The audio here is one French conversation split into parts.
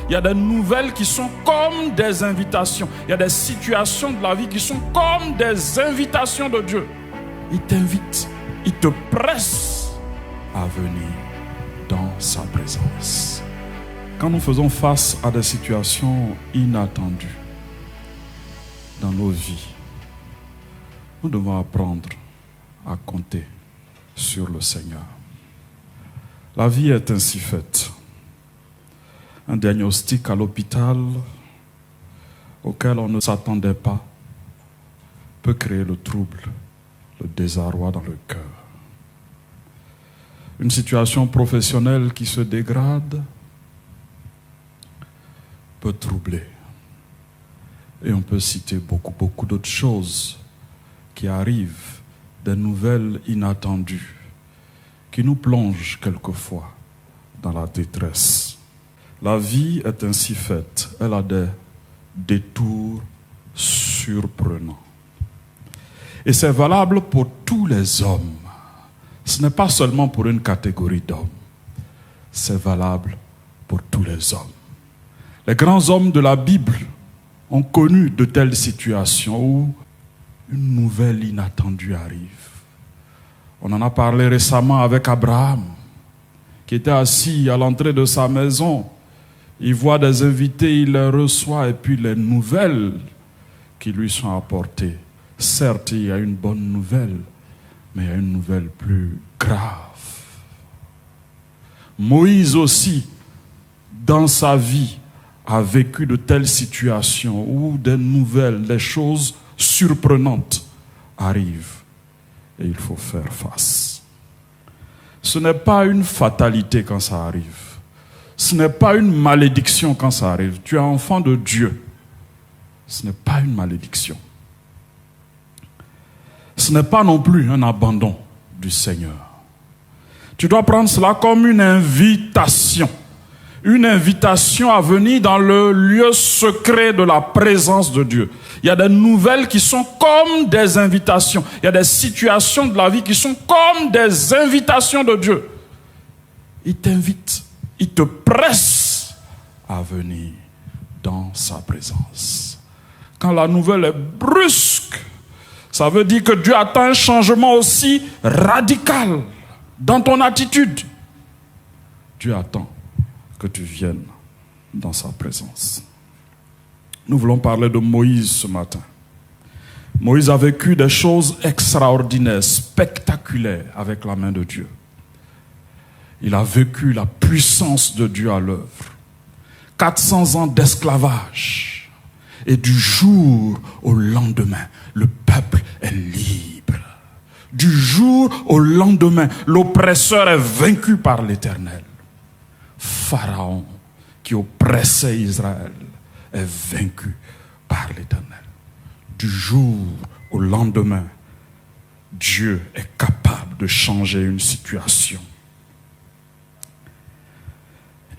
Il y a des nouvelles qui sont comme des invitations. Il y a des situations de la vie qui sont comme des invitations de Dieu. Il t'invite, il te presse à venir dans sa présence. Quand nous faisons face à des situations inattendues dans nos vies, nous devons apprendre à compter sur le Seigneur. La vie est ainsi faite. Un diagnostic à l'hôpital auquel on ne s'attendait pas peut créer le trouble, le désarroi dans le cœur. Une situation professionnelle qui se dégrade peut troubler. Et on peut citer beaucoup d'autres choses qui arrivent, des nouvelles inattendues, qui nous plongent quelquefois dans la détresse. La vie est ainsi faite, elle a des détours surprenants. Et c'est valable pour tous les hommes. Ce n'est pas seulement pour une catégorie d'hommes, c'est valable pour tous les hommes. Les grands hommes de la Bible ont connu de telles situations où une nouvelle inattendue arrive. On en a parlé récemment avec Abraham, qui était assis à l'entrée de sa maison. Il voit des invités, il les reçoit, et puis les nouvelles qui lui sont apportées. Certes, il y a une bonne nouvelle, mais il y a une nouvelle plus grave. Moïse aussi, dans sa vie, a vécu de telles situations où des nouvelles, des choses surprenantes arrivent et il faut faire face. Ce n'est pas une fatalité quand ça arrive. Ce n'est pas une malédiction quand ça arrive. Tu es enfant de Dieu. Ce n'est pas une malédiction. Ce n'est pas non plus un abandon du Seigneur. Tu dois prendre cela comme une invitation. Une invitation à venir dans le lieu secret de la présence de Dieu. Il y a des nouvelles qui sont comme des invitations. Il y a des situations de la vie qui sont comme des invitations de Dieu. Il t'invite, il te presse à venir dans sa présence. Quand la nouvelle est brusque, ça veut dire que Dieu attend un changement aussi radical dans ton attitude. Dieu attend que tu viennes dans sa présence. Nous voulons parler de Moïse ce matin. Moïse a vécu des choses extraordinaires, spectaculaires avec la main de Dieu. Il a vécu la puissance de Dieu à l'œuvre. 400 ans d'esclavage. Et du jour au lendemain, le peuple est libre. Du jour au lendemain, l'oppresseur est vaincu par l'Éternel. Pharaon, qui oppressait Israël, est vaincu par l'Éternel. Du jour au lendemain, Dieu est capable de changer une situation.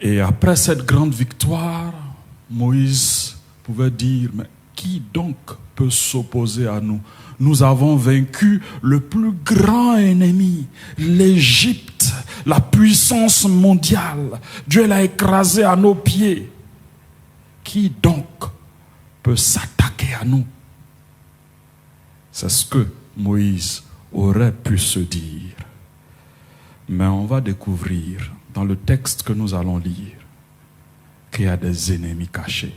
Et après cette grande victoire, Moïse pouvait dire, mais qui donc peut s'opposer à nous? Nous avons vaincu le plus grand ennemi, l'Égypte, la puissance mondiale. Dieu l'a écrasé à nos pieds. Qui donc peut s'attaquer à nous? C'est ce que Moïse aurait pu se dire. Mais on va découvrir dans le texte que nous allons lire qu'il y a des ennemis cachés.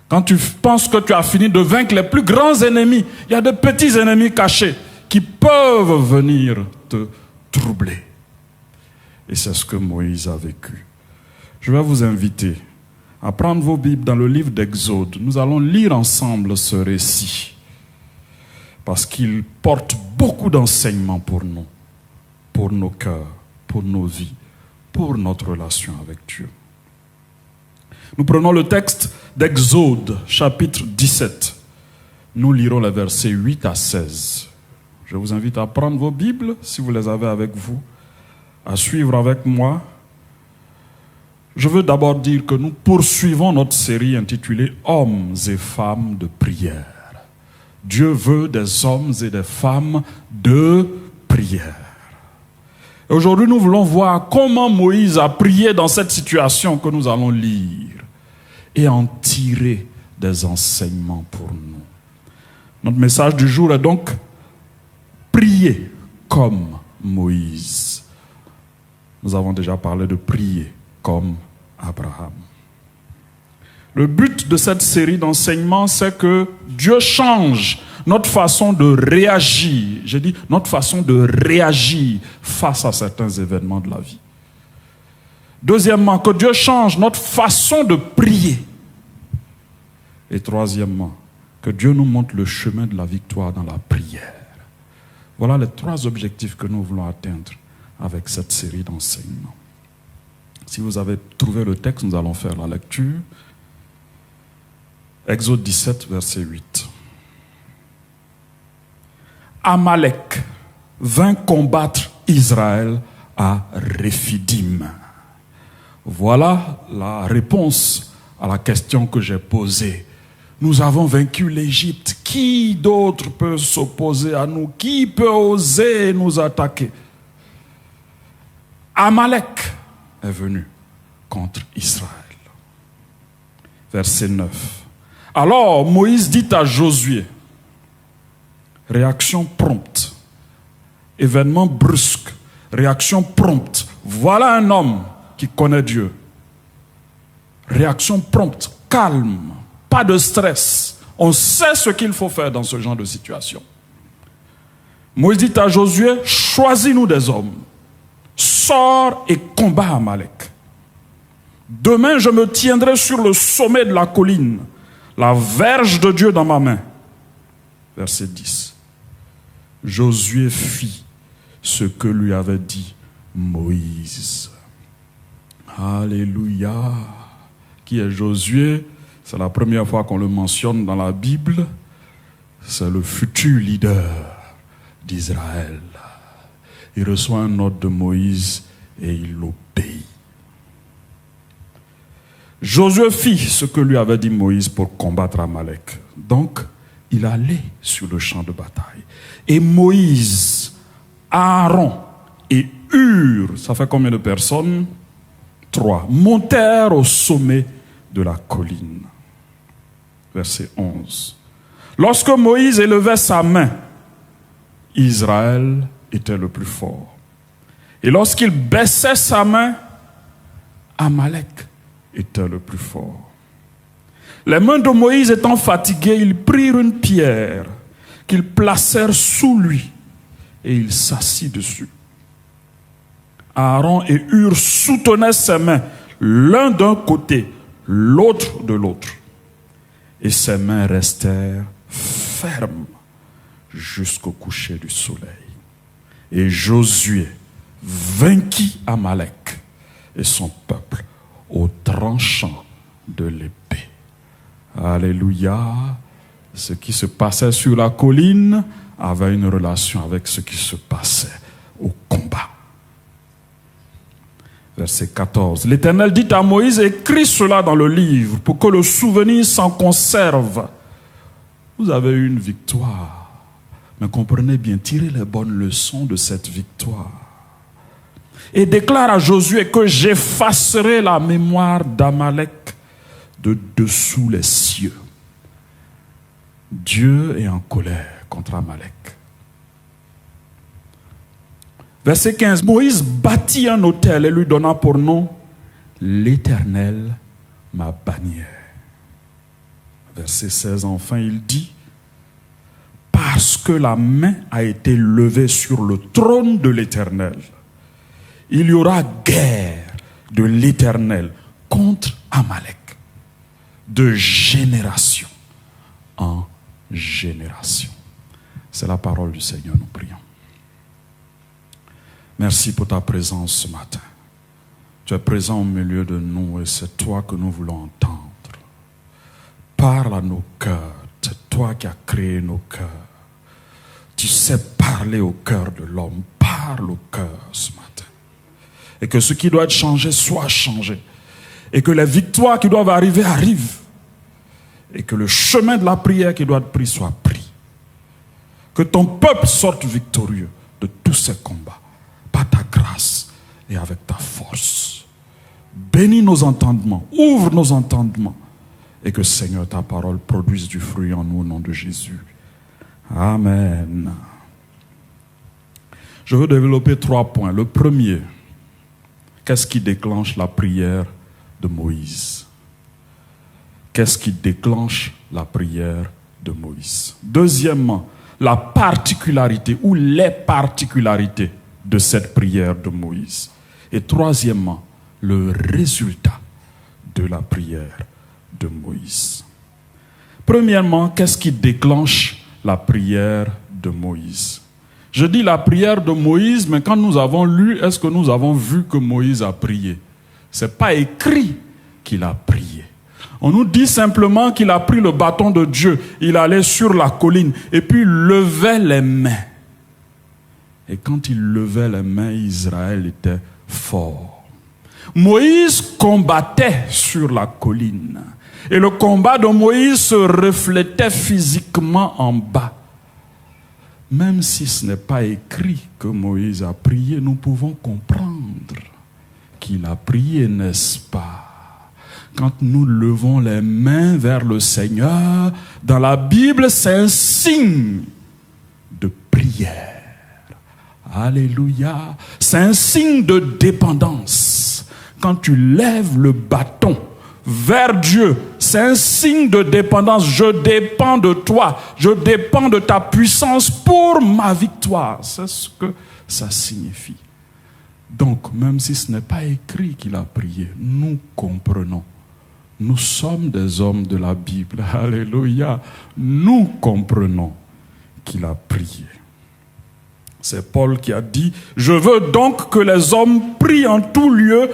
Quand tu penses que tu as fini de vaincre les plus grands ennemis, il y a de petits ennemis cachés qui peuvent venir te troubler. Et c'est ce que Moïse a vécu. Je vais vous inviter à prendre vos Bibles dans le livre d'Exode. Nous allons lire ensemble ce récit parce qu'il porte beaucoup d'enseignements pour nous, pour nos cœurs, pour nos vies, pour notre relation avec Dieu. Nous prenons le texte d'Exode, chapitre 17. Nous lirons les versets 8 à 16. Je vous invite à prendre vos Bibles, si vous les avez avec vous, à suivre avec moi. Je veux d'abord dire que nous poursuivons notre série intitulée « Hommes et femmes de prière ». Dieu veut des hommes et des femmes de prière. Aujourd'hui, nous voulons voir comment Moïse a prié dans cette situation que nous allons lire et en tirer des enseignements pour nous. Notre message du jour est donc prier comme Moïse. Nous avons déjà parlé de prier comme Abraham. Le but de cette série d'enseignements, c'est que Dieu change notre façon de réagir. J'ai dit notre façon de réagir face à certains événements de la vie. Deuxièmement, que Dieu change notre façon de prier. Et troisièmement, que Dieu nous montre le chemin de la victoire dans la prière. Voilà les trois objectifs que nous voulons atteindre avec cette série d'enseignements. Si vous avez trouvé le texte, nous allons faire la lecture. Exode 17, verset 8. Amalek vint combattre Israël à Réphidim. Voilà la réponse à la question que j'ai posée. Nous avons vaincu l'Égypte. Qui d'autre peut s'opposer à nous? Qui peut oser nous attaquer? Amalek est venu contre Israël. Verset 9. Alors Moïse dit à Josué, réaction prompte, événement brusque, réaction prompte. Voilà un homme qui connaît Dieu. Réaction prompte, calme, pas de stress. On sait ce qu'il faut faire dans ce genre de situation. Moïse dit à Josué, choisis-nous des hommes, sors et combat Amalek. Demain, je me tiendrai sur le sommet de la colline, la verge de Dieu dans ma main. Verset 10. Josué fit ce que lui avait dit Moïse. Alléluia. Qui est Josué? C'est la première fois qu'on le mentionne dans la Bible. C'est le futur leader d'Israël. Il reçoit un ordre de Moïse et il obéit. Josué fit ce que lui avait dit Moïse pour combattre Amalek. Donc, il allait sur le champ de bataille. Et Moïse, Aaron et Hur, ça fait combien de personnes? 3, montèrent au sommet de la colline. Verset 11. Lorsque Moïse élevait sa main, Israël était le plus fort. Et lorsqu'il baissait sa main, Amalek était le plus fort. Les mains de Moïse étant fatiguées, ils prirent une pierre qu'ils placèrent sous lui et il s'assit dessus. Aaron et Hur soutenaient ses mains, l'un d'un côté, l'autre de l'autre. Et ses mains restèrent fermes jusqu'au coucher du soleil. Et Josué vainquit Amalek et son peuple au tranchant de l'épée. Alléluia. Ce qui se passait sur la colline avait une relation avec ce qui se passait au combat. Verset 14. L'Éternel dit à Moïse, écris cela dans le livre pour que le souvenir s'en conserve. Vous avez eu une victoire, mais comprenez bien, tirez les bonnes leçons de cette victoire. Et déclare à Josué que j'effacerai la mémoire d'Amalek de dessous les cieux. Dieu est en colère contre Amalek. Verset 15. Moïse bâtit un autel et lui donna pour nom l'Éternel, ma bannière. Verset 16. Enfin, il dit, parce que la main a été levée sur le trône de l'Éternel, il y aura guerre de l'Éternel contre Amalek, de génération en génération. C'est la parole du Seigneur, nous prions. Merci pour ta présence ce matin. Tu es présent au milieu de nous et c'est toi que nous voulons entendre. Parle à nos cœurs. C'est toi qui as créé nos cœurs. Tu sais parler au cœur de l'homme. Parle au cœur ce matin. Et que ce qui doit être changé soit changé. Et que les victoires qui doivent arriver arrivent. Et que le chemin de la prière qui doit être pris soit pris. Que ton peuple sorte victorieux de tous ces combats. par ta grâce et avec ta force. Bénis nos entendements, ouvre nos entendements, et que, Seigneur, ta parole produise du fruit en nous au nom de Jésus. Amen. Je veux développer 3 points. Le premier, qu'est-ce qui déclenche la prière de Moïse? Qu'est-ce qui déclenche la prière de Moïse? Deuxièmement, la particularité ou les particularités de cette prière de Moïse. Et troisièmement, le résultat de la prière de Moïse. Premièrement, qu'est-ce qui déclenche la prière de Moïse? Je dis la prière de Moïse, mais quand nous avons lu, est-ce que nous avons vu que Moïse a prié? Ce n'est pas écrit qu'il a prié. On nous dit simplement qu'il a pris le bâton de Dieu, il allait sur la colline et puis il levait les mains. Et quand il levait les mains, Israël était fort. Moïse combattait sur la colline. Et le combat de Moïse se reflétait physiquement en bas. Même si ce n'est pas écrit que Moïse a prié, nous pouvons comprendre qu'il a prié, n'est-ce pas? Quand nous levons les mains vers le Seigneur, dans la Bible, c'est un signe de prière. Alléluia. C'est un signe de dépendance. Quand tu lèves le bâton vers Dieu, c'est un signe de dépendance. Je dépends de toi. Je dépends de ta puissance pour ma victoire. C'est ce que ça signifie. Donc, même si ce n'est pas écrit qu'il a prié, nous comprenons. Nous sommes des hommes de la Bible. Alléluia. Nous comprenons qu'il a prié. C'est Paul qui a dit « Je veux donc que les hommes prient en tout lieu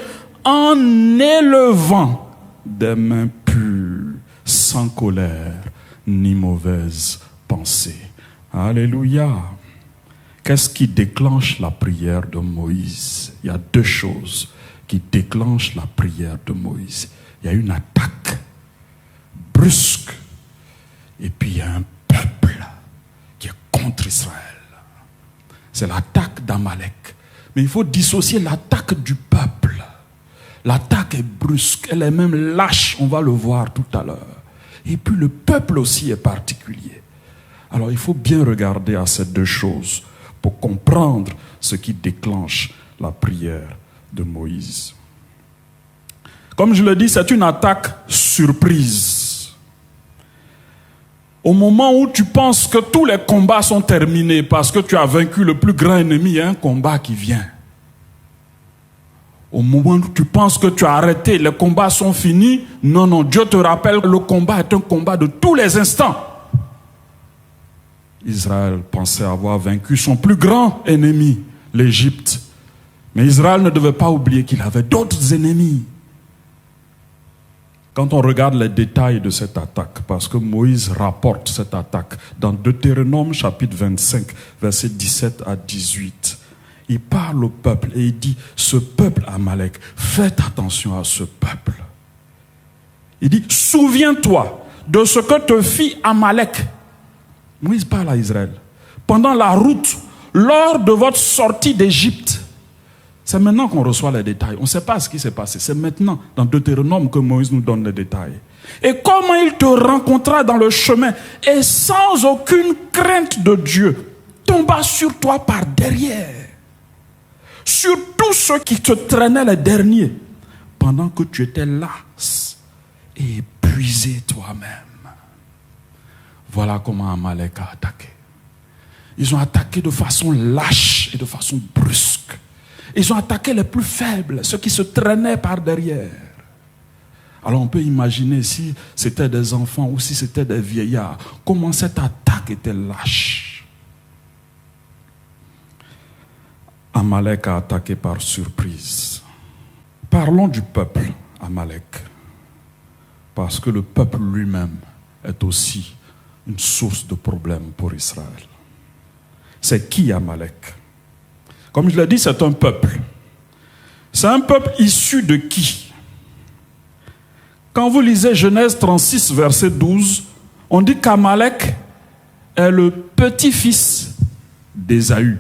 en élevant des mains pures, sans colère ni mauvaise pensée. » Alléluia. Qu'est-ce qui déclenche la prière de Moïse? Il y a 2 choses qui déclenchent la prière de Moïse. Il y a une attaque brusque et puis il y a un peuple qui est contre Israël. C'est l'attaque d'Amalek. Mais il faut dissocier l'attaque du peuple. L'attaque est brusque, elle est même lâche, on va le voir tout à l'heure. Et puis le peuple aussi est particulier. Alors il faut bien regarder à ces 2 choses pour comprendre ce qui déclenche la prière de Moïse. Comme je le dis, c'est une attaque surprise. Au moment où tu penses que tous les combats sont terminés parce que tu as vaincu le plus grand ennemi, il y a un combat qui vient. Au moment où tu penses que tu as arrêté, les combats sont finis, non, Dieu te rappelle que le combat est un combat de tous les instants. Israël pensait avoir vaincu son plus grand ennemi, l'Égypte. Mais Israël ne devait pas oublier qu'il avait d'autres ennemis. Quand on regarde les détails de cette attaque, parce que Moïse rapporte cette attaque dans Deutéronome chapitre 25, versets 17 à 18, il parle au peuple et il dit, ce peuple Amalek, faites attention à ce peuple. Il dit, souviens-toi de ce que te fit Amalek. Moïse parle à Israël. Pendant la route, lors de votre sortie d'Égypte, c'est maintenant qu'on reçoit les détails. On ne sait pas ce qui s'est passé. C'est maintenant, dans Deutéronome, que Moïse nous donne les détails. Et comment il te rencontra dans le chemin et sans aucune crainte de Dieu, tomba sur toi par derrière. Sur tous ceux qui te traînaient les derniers, pendant que tu étais las et épuisé toi-même. Voilà comment Amalek a attaqué. Ils ont attaqué de façon lâche et de façon brusque. Ils ont attaqué les plus faibles, ceux qui se traînaient par derrière. Alors on peut imaginer si c'était des enfants ou si c'était des vieillards, comment cette attaque était lâche. Amalek a attaqué par surprise. Parlons du peuple Amalek, parce que le peuple lui-même est aussi une source de problème pour Israël. C'est qui Amalek? Comme je l'ai dit, c'est un peuple. C'est un peuple issu de qui? Quand vous lisez Genèse 36, verset 12, on dit qu'Amalek est le petit-fils d'Ésaü.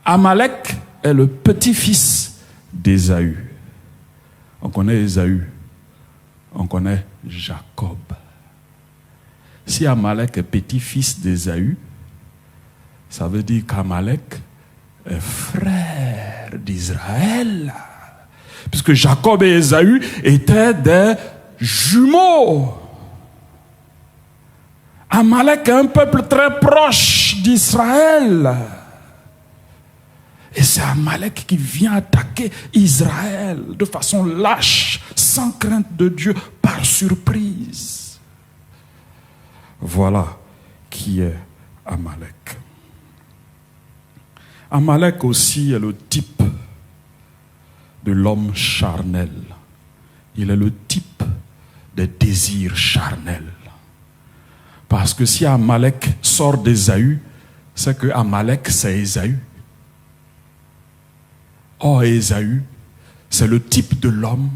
Amalek est le petit-fils d'Ésaü. On connaît Ésaü, on connaît Jacob. Si Amalek est petit-fils d'Ésaü, ça veut dire qu'Amalek est frère d'Israël. Puisque Jacob et Ésaü étaient des jumeaux. Amalek est un peuple très proche d'Israël. Et c'est Amalek qui vient attaquer Israël de façon lâche, sans crainte de Dieu, par surprise. Voilà qui est Amalek. Amalek aussi est le type de l'homme charnel. Il est le type des désirs charnels. Parce que si Amalek sort d'Ésaü, c'est que Amalek, c'est Ésaü. Or, Ésaü, c'est le type de l'homme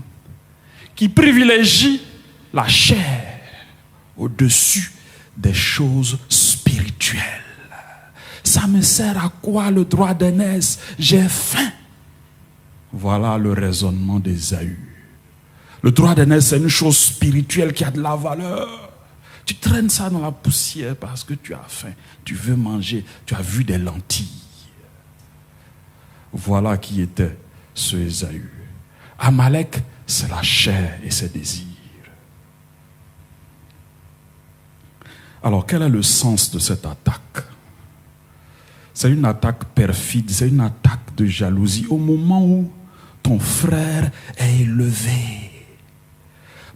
qui privilégie la chair au-dessus des choses spirituelles. Ça me sert à quoi le droit d'aînesse? J'ai faim. Voilà le raisonnement d'Ésaü. Le droit d'aînesse, c'est une chose spirituelle qui a de la valeur. Tu traînes ça dans la poussière parce que tu as faim. Tu veux manger. Tu as vu des lentilles. Voilà qui était ce Ésaü. Amalek, c'est la chair et ses désirs. Alors, quel est le sens de cette attaque? C'est une attaque perfide, c'est une attaque de jalousie au moment où ton frère est élevé.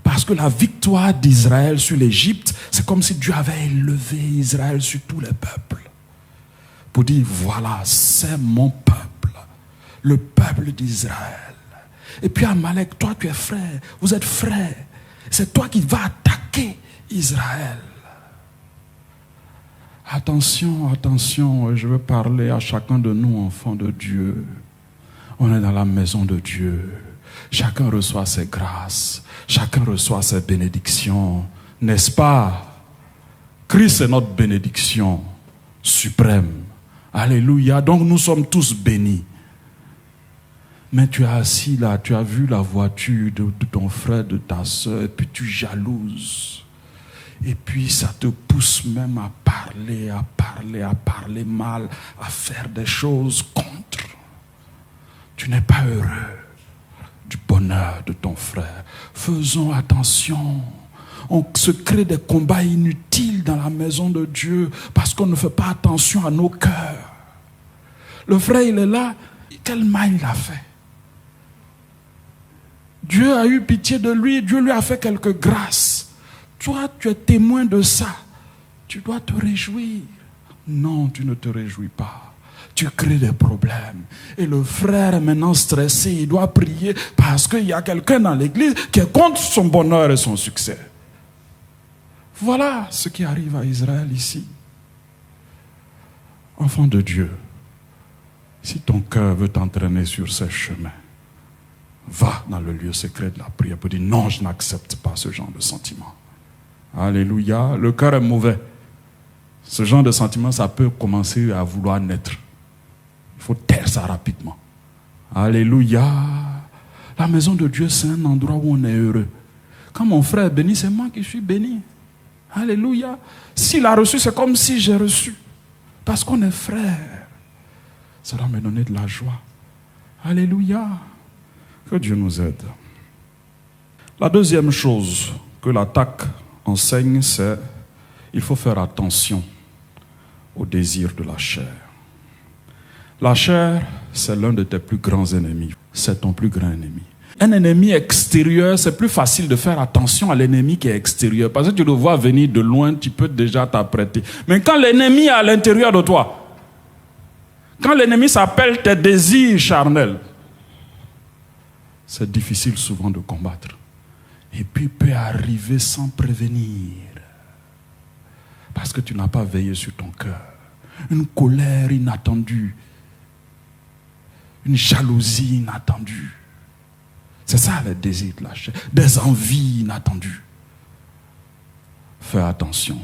Parce que la victoire d'Israël sur l'Égypte, c'est comme si Dieu avait élevé Israël sur tous les peuples. Pour dire, voilà, c'est mon peuple, le peuple d'Israël. Et puis Amalek, toi tu es frère, vous êtes frères. C'est toi qui vas attaquer Israël. Attention, attention, je veux parler à chacun de nous, enfants de Dieu. On est dans la maison de Dieu. Chacun reçoit ses grâces. Chacun reçoit ses bénédictions. N'est-ce pas? Christ est notre bénédiction suprême. Alléluia. Donc nous sommes tous bénis. Mais tu es assis là, tu as vu la voiture de ton frère, de ta soeur, et puis tu jalouses. Et puis ça te pousse même à parler mal, à faire des choses contre. Tu n'es pas heureux du bonheur de ton frère. Faisons attention. On se crée des combats inutiles dans la maison de Dieu parce qu'on ne fait pas attention à nos cœurs. Le frère, il est là. Quel mal il a fait? Dieu a eu pitié de lui. Dieu lui a fait quelques grâces. Toi, tu es témoin de ça. Tu dois te réjouir. Non, tu ne te réjouis pas. Tu crées des problèmes. Et le frère est maintenant stressé. Il doit prier parce qu'il y a quelqu'un dans l'église qui est contre son bonheur et son succès. Voilà ce qui arrive à Israël ici. Enfant de Dieu, si ton cœur veut t'entraîner sur ces chemins, va dans le lieu secret de la prière pour dire non, je n'accepte pas ce genre de sentiment. Alléluia. Le cœur est mauvais. Ce genre de sentiment, ça peut commencer à vouloir naître. Il faut taire ça rapidement. Alléluia. La maison de Dieu, c'est un endroit où on est heureux. Quand mon frère est béni, c'est moi qui suis béni. Alléluia. S'il a reçu, c'est comme si j'ai reçu. Parce qu'on est frères. Ça doit me donner de la joie. Alléluia. Que Dieu nous aide. La deuxième chose que l'attaque enseigne, c'est il faut faire attention aux désirs de la chair. La chair, c'est l'un de tes plus grands ennemis. C'est ton plus grand ennemi. Un ennemi extérieur, c'est plus facile de faire attention à l'ennemi qui est extérieur. Parce que tu le vois venir de loin, tu peux déjà t'apprêter. Mais quand l'ennemi est à l'intérieur de toi, quand l'ennemi s'appelle tes désirs charnels, c'est difficile souvent de combattre. Et puis il peut arriver sans prévenir. Parce que tu n'as pas veillé sur ton cœur. Une colère inattendue. Une jalousie inattendue. C'est ça les désirs de la chair. Des envies inattendues. Fais attention.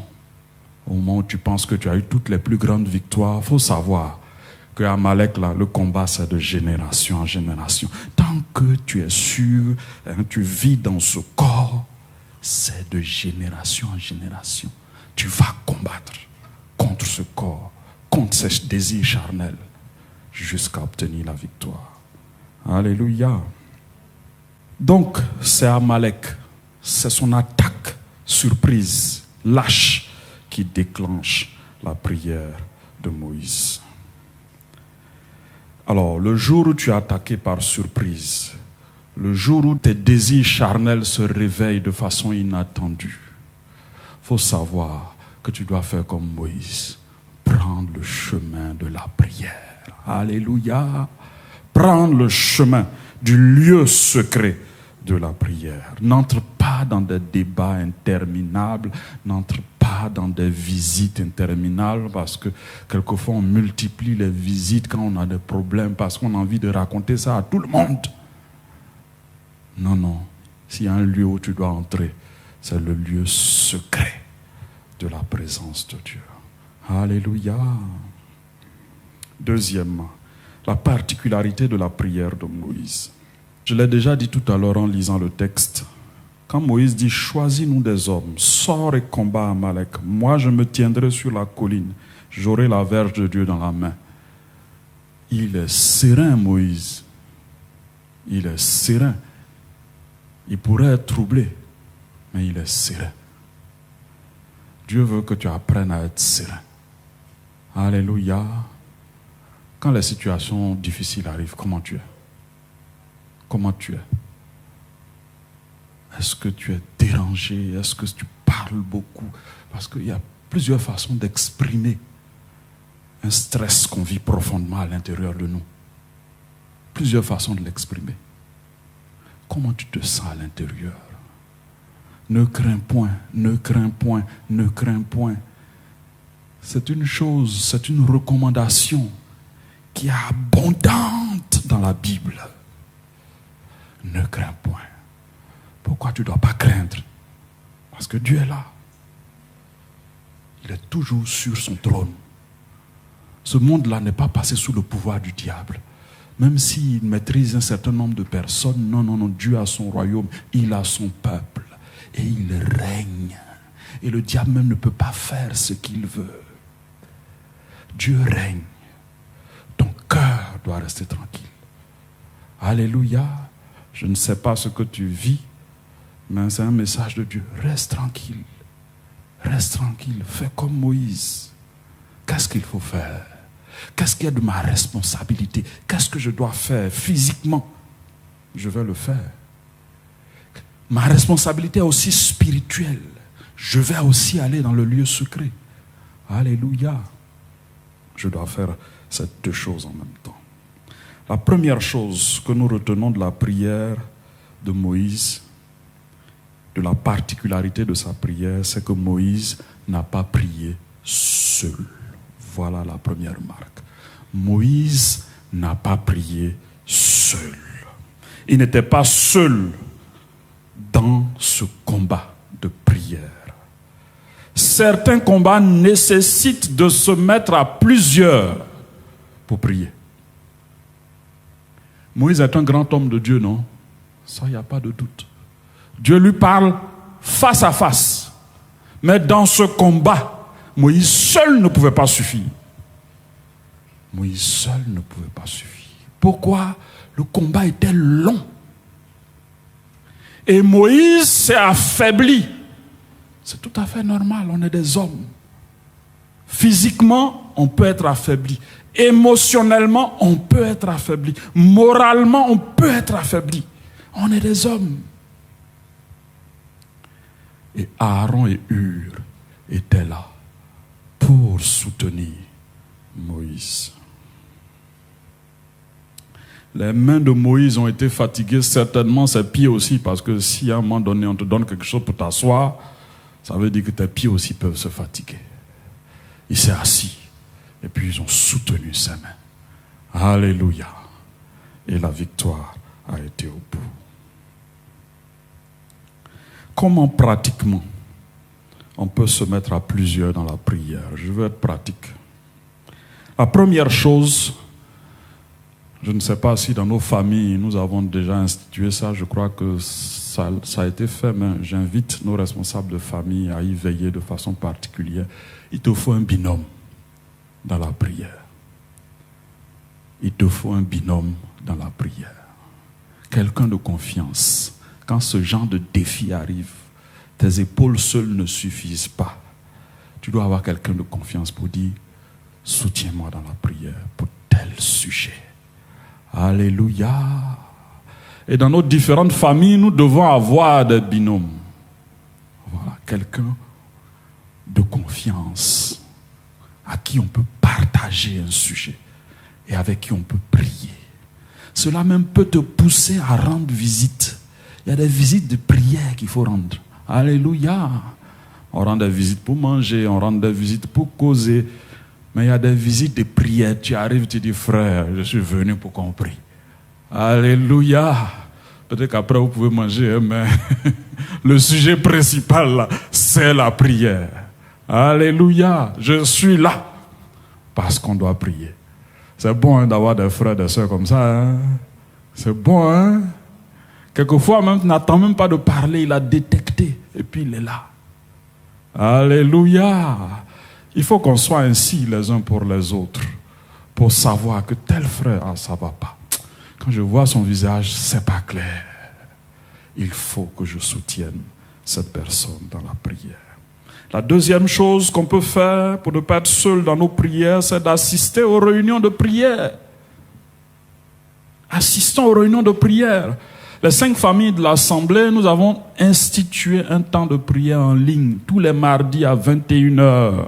Au moment où tu penses que tu as eu toutes les plus grandes victoires, il faut savoir que Amalek, là, le combat, c'est de génération en génération. Tant que tu es sûr, tu vis dans ce corps, c'est de génération en génération. Tu vas combattre contre ce corps, contre ces désirs charnels, jusqu'à obtenir la victoire. Alléluia. Donc, c'est Amalek, c'est son attaque surprise, lâche, qui déclenche la prière de Moïse. Alors, le jour où tu es attaqué par surprise, le jour où tes désirs charnels se réveillent de façon inattendue, il faut savoir que tu dois faire comme Moïse, prendre le chemin de la prière. Alléluia. Prendre le chemin du lieu secret de la prière. N'entre pas dans des débats interminables, n'entre pas dans des visites interminables, parce que quelquefois on multiplie les visites quand on a des problèmes, parce qu'on a envie de raconter ça à tout le monde. Non, non. S'il y a un lieu où tu dois entrer, c'est le lieu secret de la présence de Dieu. Alléluia. Deuxièmement, la particularité de la prière de Moïse. Je l'ai déjà dit tout à l'heure en lisant le texte. Quand Moïse dit « Choisis-nous des hommes, sors et combat Amalek. Moi, je me tiendrai sur la colline. J'aurai la verge de Dieu dans la main. » Il est serein, Moïse. Il est serein. Il pourrait être troublé, mais il est serein. Dieu veut que tu apprennes à être serein. Alléluia. Quand les situations difficiles arrivent, comment tu es? Comment tu es? Est-ce que tu es dérangé? Est-ce que tu parles beaucoup? Parce qu'il y a plusieurs façons d'exprimer un stress qu'on vit profondément à l'intérieur de nous. Plusieurs façons de l'exprimer. Comment tu te sens à l'intérieur? Ne crains point, ne crains point, ne crains point. C'est une chose, c'est une recommandation qui est abondante dans la Bible. Ne crains point. Pourquoi tu ne dois pas craindre? Parce que Dieu est là. Il est toujours sur son trône. Ce monde-là n'est pas passé sous le pouvoir du diable. Même s'il maîtrise un certain nombre de personnes, non, non, non, Dieu a son royaume, il a son peuple. Et il règne. Et le diable même ne peut pas faire ce qu'il veut. Dieu règne. Ton cœur doit rester tranquille. Alléluia. Je ne sais pas ce que tu vis, mais c'est un message de Dieu. Reste tranquille. Reste tranquille. Fais comme Moïse. Qu'est-ce qu'il faut faire? Qu'est-ce qu'il y a de ma responsabilité? Qu'est-ce que je dois faire physiquement? Je vais le faire. Ma responsabilité est aussi spirituelle. Je vais aussi aller dans le lieu secret. Alléluia. Je dois faire ces deux choses en même temps. La première chose que nous retenons de la prière de Moïse, de la particularité de sa prière, c'est que Moïse n'a pas prié seul. Voilà la première marque. Moïse n'a pas prié seul. Il n'était pas seul dans ce combat de prière. Certains combats nécessitent de se mettre à plusieurs pour prier. Moïse est un grand homme de Dieu, non? Ça, il n'y a pas de doute. Dieu lui parle face à face. Mais dans ce combat, Moïse seul ne pouvait pas suffire. Moïse seul ne pouvait pas suffire. Pourquoi? Le combat était long. Et Moïse s'est affaibli. C'est tout à fait normal, on est des hommes. Physiquement, on peut être affaibli. Émotionnellement, on peut être affaibli. Moralement, on peut être affaibli. On est des hommes. Et Aaron et Hur étaient là pour soutenir Moïse. Les mains de Moïse ont été fatiguées, certainement ses pieds aussi, parce que si à un moment donné on te donne quelque chose pour t'asseoir, ça veut dire que tes pieds aussi peuvent se fatiguer. Il s'est assis, et puis ils ont soutenu ses mains. Alléluia. Et la victoire a été au bout. Comment pratiquement on peut se mettre à plusieurs dans la prière? Je veux être pratique. La première chose, Je ne sais pas si dans nos familles, nous avons déjà institué ça. Je crois que ça a été fait, mais j'invite nos responsables de famille à y veiller de façon particulière. Il te faut un binôme dans la prière. Il te faut un binôme dans la prière. Quelqu'un de confiance. Quand ce genre de défi arrive, tes épaules seules ne suffisent pas. Tu dois avoir quelqu'un de confiance pour dire « Soutiens-moi dans la prière pour tel sujet. » Alléluia. Et dans nos différentes familles, nous devons avoir des binômes. Voilà, quelqu'un de confiance à qui on peut partager un sujet et avec qui on peut prier. Cela même peut te pousser à rendre visite. Il y a des visites de prière qu'il faut rendre. Alléluia. On rend des visites pour manger, on rend des visites pour causer. Mais il y a des visites de prière. Tu arrives, tu dis, frère, je suis venu pour qu'on prie. Alléluia. Peut-être qu'après vous pouvez manger, mais le sujet principal, là, c'est la prière. Alléluia. Je suis là parce qu'on doit prier. C'est bon d'avoir des frères et des sœurs comme ça. Hein? C'est bon, hein? Quelquefois, même, tu n'attends même pas de parler, il a détecté, et puis il est là. Alléluia. Il faut qu'on soit ainsi les uns pour les autres, pour savoir que tel frère, ça ne va pas. Quand je vois son visage, c'est pas clair. Il faut que je soutienne cette personne dans la prière. La deuxième chose qu'on peut faire pour ne pas être seul dans nos prières, c'est d'assister aux réunions de prière. Assistons aux réunions de prière. Les 5 familles de l'Assemblée, nous avons institué un temps de prière en ligne, tous les mardis à 21h.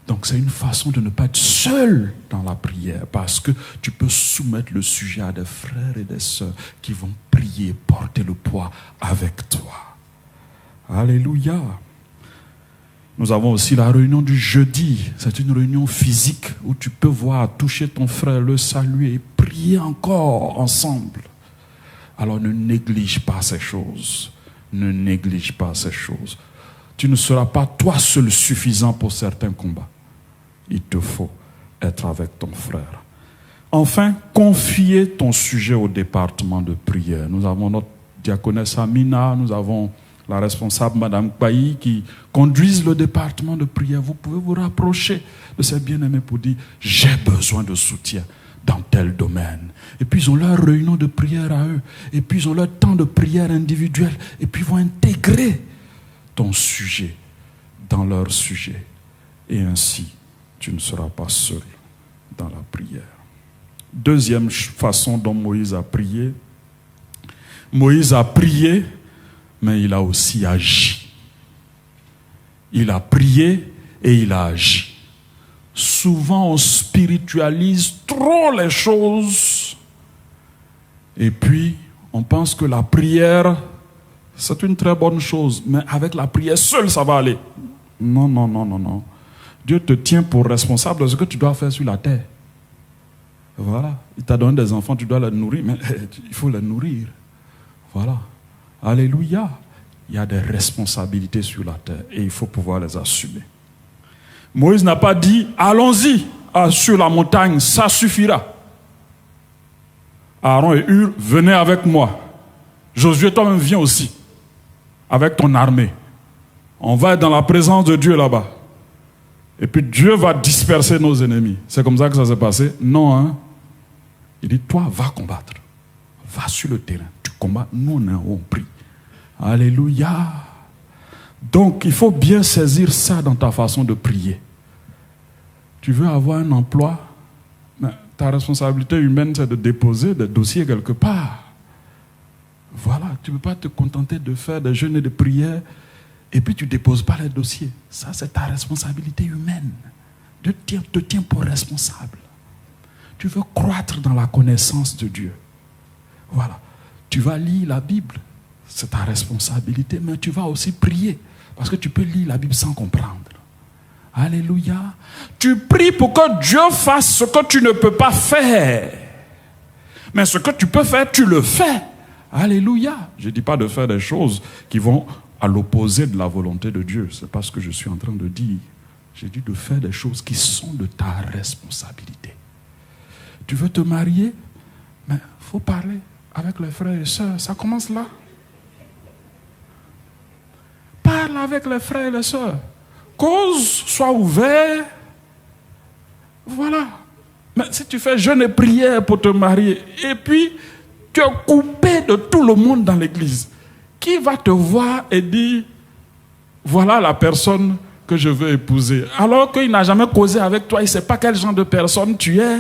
Donc c'est une façon de ne pas être seul dans la prière, parce que tu peux soumettre le sujet à des frères et des sœurs qui vont prier, porter le poids avec toi. Alléluia. Nous avons aussi la réunion du jeudi. C'est une réunion physique où tu peux voir, toucher ton frère, le saluer et prier encore ensemble. Alors ne néglige pas ces choses. Ne néglige pas ces choses. Tu ne seras pas toi seul suffisant pour certains combats. Il te faut être avec ton frère. Enfin, confier ton sujet au département de prière. Nous avons notre diaconesse Amina, nous avons la responsable Madame Kpayi qui conduisent le département de prière. Vous pouvez vous rapprocher de ces bien-aimés pour dire « J'ai besoin de soutien dans tel domaine ». Et puis ils ont leur réunion de prière à eux. Et puis ils ont leur temps de prière individuel. Et puis ils vont intégrer ton sujet dans leur sujet. Et ainsi, tu ne seras pas seul dans la prière. Deuxième façon dont Moïse a prié. Moïse a prié, mais il a aussi agi. Il a prié et il a agi. Souvent, on spiritualise trop les choses. Et puis, on pense que la prière, c'est une très bonne chose. Mais avec la prière seule, ça va aller. Non, non, non, non, non. Dieu te tient pour responsable de ce que tu dois faire sur la terre. Voilà. Il t'a donné des enfants, tu dois les nourrir, mais il faut les nourrir. Voilà. Alléluia. Il y a des responsabilités sur la terre et il faut pouvoir les assumer. Moïse n'a pas dit, allons-y sur la montagne, ça suffira. Aaron et Hur, venez avec moi. Josué, toi-même, viens aussi, avec ton armée. On va être dans la présence de Dieu là-bas. Et puis Dieu va disperser nos ennemis. C'est comme ça que ça s'est passé? Non, hein? Il dit, toi, va combattre. Va sur le terrain. Tu combats, nous on prie. Alléluia. Donc, il faut bien saisir ça dans ta façon de prier. Tu veux avoir un emploi? Ta responsabilité humaine, c'est de déposer des dossiers quelque part. Voilà, tu ne peux pas te contenter de faire des jeûnes et des prières et puis tu ne déposes pas les dossiers. Ça, c'est ta responsabilité humaine. Dieu te tient pour responsable. Tu veux croître dans la connaissance de Dieu. Voilà. Tu vas lire la Bible. C'est ta responsabilité, mais tu vas aussi prier. Parce que tu peux lire la Bible sans comprendre. Alléluia. Tu pries pour que Dieu fasse ce que tu ne peux pas faire. Mais ce que tu peux faire, tu le fais. Alléluia. Je ne dis pas de faire des choses qui vont à l'opposé de la volonté de Dieu. Ce n'est pas ce que je suis en train de dire. J'ai dit de faire des choses qui sont de ta responsabilité. Tu veux te marier? Mais il faut parler avec les frères et sœurs. Ça commence là. Parle avec les frères et les sœurs. Cause, sois ouvert. Voilà. Mais si tu fais jeûne et prière pour te marier, et puis tu es coupé de tout le monde dans l'église, qui va te voir et dire, voilà la personne que je veux épouser, alors qu'il n'a jamais causé avec toi, il ne sait pas quel genre de personne tu es.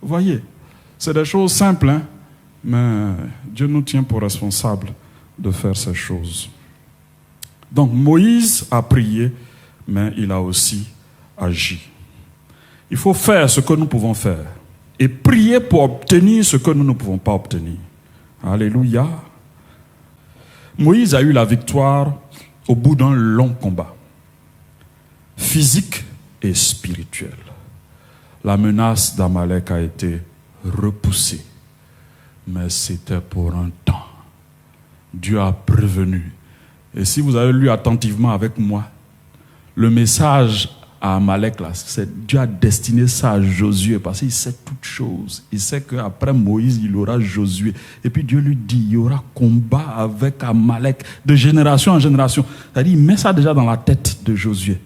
Vous voyez, c'est des choses simples, hein? Mais Dieu nous tient pour responsables de faire ces choses. Donc Moïse a prié, mais il a aussi agi. Il faut faire ce que nous pouvons faire et prier pour obtenir ce que nous ne pouvons pas obtenir. Alléluia. Moïse a eu la victoire au bout d'un long combat, physique et spirituel. La menace d'Amalek a été repoussée, mais c'était pour un temps. Dieu a prévenu. Et si vous avez lu attentivement avec moi, le message à Amalek, là, c'est Dieu a destiné ça à Josué parce qu'il sait toutes choses. Il sait qu'après Moïse, il aura Josué. Et puis Dieu lui dit, il y aura combat avec Amalek de génération en génération. C'est-à-dire, il met ça déjà dans la tête de Josué.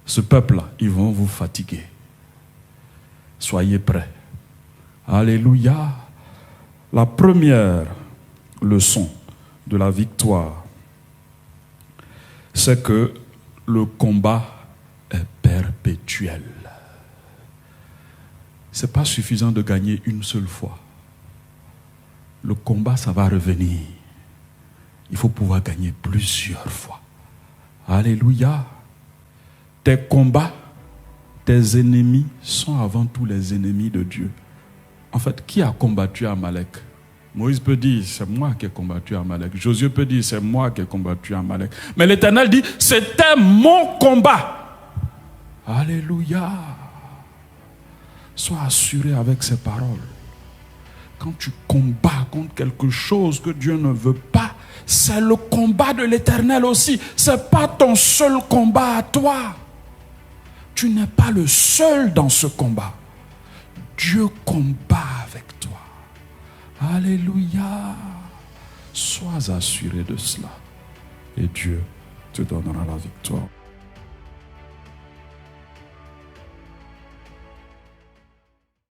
Ce peuple-là, ils vont vous fatiguer. Soyez prêts. Alléluia. La première leçon de la victoire, c'est que le combat est perpétuel. Ce n'est pas suffisant de gagner une seule fois. Le combat, ça va revenir. Il faut pouvoir gagner plusieurs fois. Alléluia. Tes combats, tes ennemis sont avant tout les ennemis de Dieu. En fait, qui a combattu Amalek? Moïse peut dire, c'est moi qui ai combattu Amalek. Josué peut dire, c'est moi qui ai combattu Amalek. Mais l'Éternel dit, c'était mon combat. Alléluia. Sois assuré avec ces paroles. Quand tu combats contre quelque chose que Dieu ne veut pas, c'est le combat de l'Éternel aussi. Ce n'est pas ton seul combat à toi. Tu n'es pas le seul dans ce combat. Dieu combat avec toi. Alléluia. Sois assuré de cela. Et Dieu te donnera la victoire.